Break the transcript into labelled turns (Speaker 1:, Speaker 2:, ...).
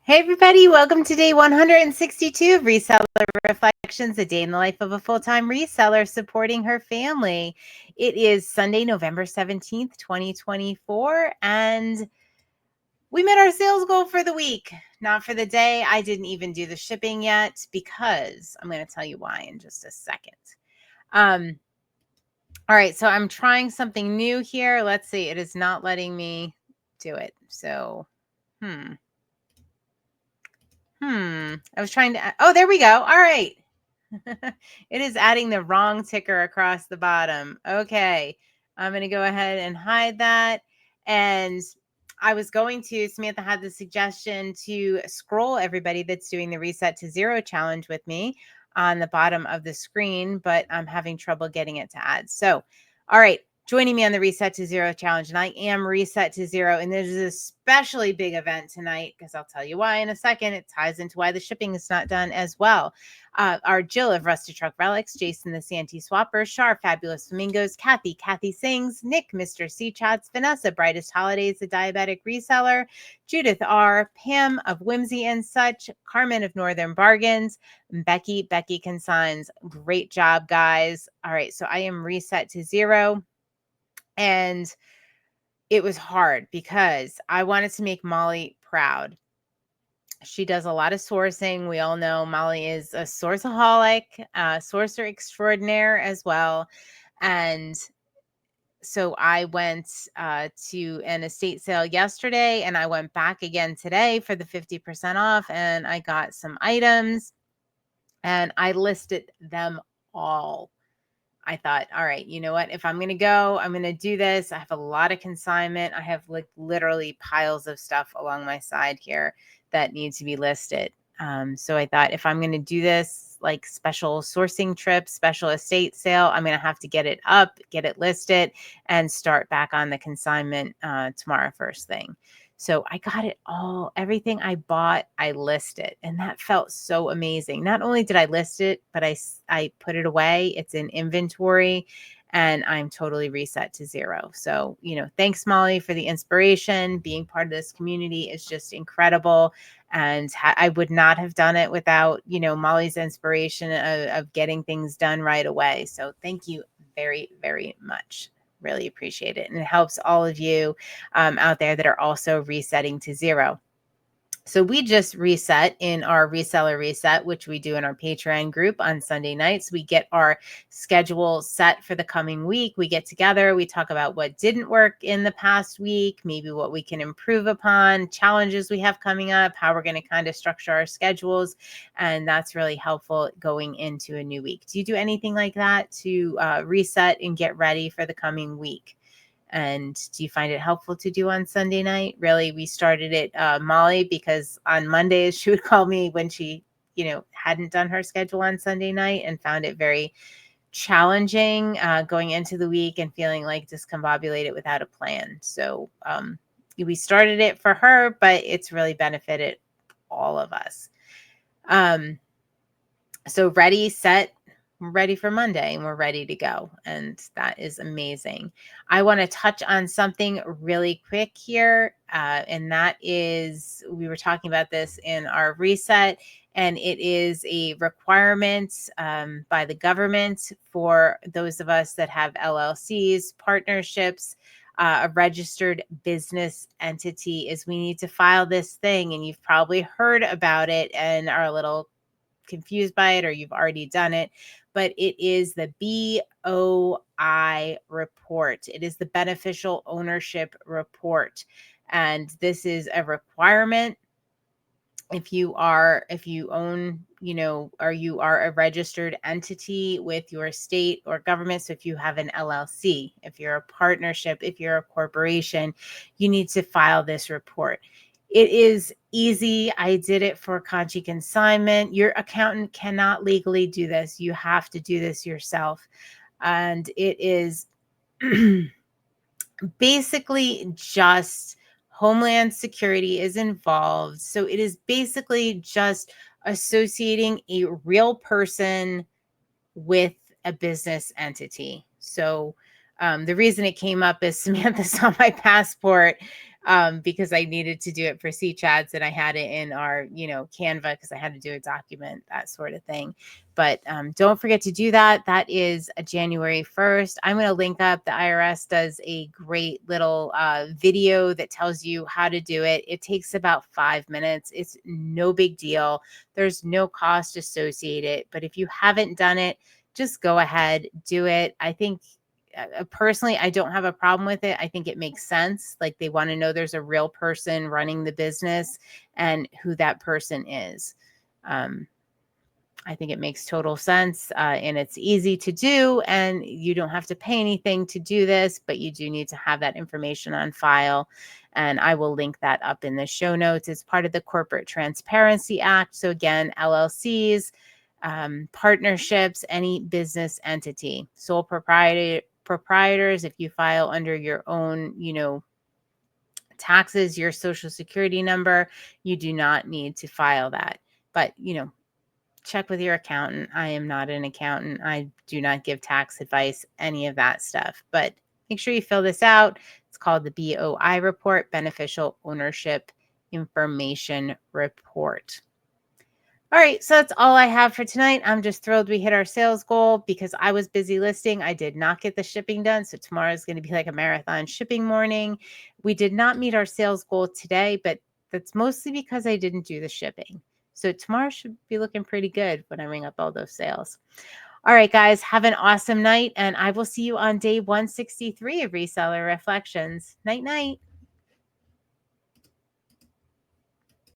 Speaker 1: Hey everybody, welcome to day 162 of Reseller Reflections, a day in the life of a full-time reseller supporting her family. It is Sunday, November 17th, 2024, and we met our sales goal for the week, not for the day. I didn't even do the shipping yet because I'm going to tell you why in just a second. All right, so I'm trying something new here. Let's see, it is not letting me do it. So, I was trying to, oh, there we go. All right. It is adding the wrong ticker across the bottom. Okay. I'm going to go ahead and hide that. And I was going to, Samantha had the suggestion to scroll everybody that's doing the Reset to Zero challenge with me on the bottom of the screen, but I'm having trouble getting it to add. So, all right. Joining me on the Reset to Zero challenge, and I am Reset to Zero, and there's an especially big event tonight because I'll tell you why in a second. It ties into why the shipping is not done as well. Our Jill of Rusty Truck Relics, Jason the Santee Swapper, Char, Fabulous Flamingos, Kathy Singz, Nick, Mr. C Chats, Vanessa, Brightest Holidays, the Diabetic Reseller, Judith R, Pam of Whimsy and Such, Carmen of Northern Bargains, Becky Consigns. Great job, guys. All right, so I am Reset to Zero. And it was hard because I wanted to make Molly proud. She does a lot of sourcing. We all know Molly is a sourceaholic, sourcer extraordinaire as well. And so I went to an estate sale yesterday, and I went back again today for the 50% off, and I got some items and I listed them all. I thought, all right, you know what? If I'm going to go, I'm going to do this. I have a lot of consignment. I have like literally piles of stuff along my side here that need to be listed. So I thought if I'm going to do this like special sourcing trip, special estate sale, I'm going to have to get it up, get it listed, and start back on the consignment tomorrow first thing. So I got it all, everything I bought, I listed, and that felt so amazing. Not only did I list it, but I put it away. It's in inventory, and I'm totally reset to zero. So, thanks Molly for the inspiration. Being part of this community is just incredible. And I would not have done it without, Molly's inspiration of getting things done right away. So thank you very, very much. Really appreciate it. And it helps all of you out there that are also resetting to zero. So we just reset in our Reseller Reset, which we do in our Patreon group on Sunday nights. We get our schedule set for the coming week. We get together. We talk about what didn't work in the past week, maybe what we can improve upon, challenges we have coming up, how we're going to kind of structure our schedules. And that's really helpful going into a new week. Do you do anything like that to reset and get ready for the coming week? And do you find it helpful to do on Sunday night? Really, we started it, Molly, because on Mondays she would call me when she, hadn't done her schedule on Sunday night and found it very challenging going into the week and feeling like discombobulated without a plan. So we started it for her, but it's really benefited all of us. So ready, set, we're ready for Monday and we're ready to go. And that is amazing. I want to touch on something really quick here. And that is, we were talking about this in our reset, and it is a requirement by the government for those of us that have LLCs, partnerships, a registered business entity, is we need to file this thing. And you've probably heard about it and are a little confused by it, or you've already done it, but it is the BOI report. It is the beneficial ownership report. And this is a requirement if you own, or you are a registered entity with your state or government. So if you have an LLC, if you're a partnership, if you're a corporation, you need to file this report. It is easy. I did it for Conchi Consignment. Your accountant cannot legally do this. You have to do this yourself. And it is basically just Homeland Security is involved. So it is basically just associating a real person with a business entity. So the reason it came up is Samantha saw my passport because I needed to do it for C chats and I had it in our, Canva because I had to do a document, that sort of thing. But don't forget to do that. That is January 1st. I'm going to link up. The IRS does a great little video that tells you how to do it. It takes about 5 minutes. It's no big deal. There's no cost associated. But if you haven't done it, just go ahead, do it. I think personally, I don't have a problem with it. I think it makes sense. Like they want to know there's a real person running the business and who that person is. I think it makes total sense and it's easy to do, and you don't have to pay anything to do this, but you do need to have that information on file. And I will link that up in the show notes. It's part of the Corporate Transparency Act. So again, LLCs, partnerships, any business entity, sole proprietors, if you file under your own, taxes, your social security number, you do not need to file that. But, check with your accountant. I am not an accountant. I do not give tax advice, any of that stuff. But make sure you fill this out. It's called the BOI report, Beneficial Ownership Information Report. All right, so that's all I have for tonight. I'm just thrilled we hit our sales goal because I was busy listing. I did not get the shipping done. So tomorrow is going to be like a marathon shipping morning. We did not meet our sales goal today, but that's mostly because I didn't do the shipping. So tomorrow should be looking pretty good when I ring up all those sales. All right, guys, have an awesome night, and I will see you on day 163 of Reseller Reflections. Night, night.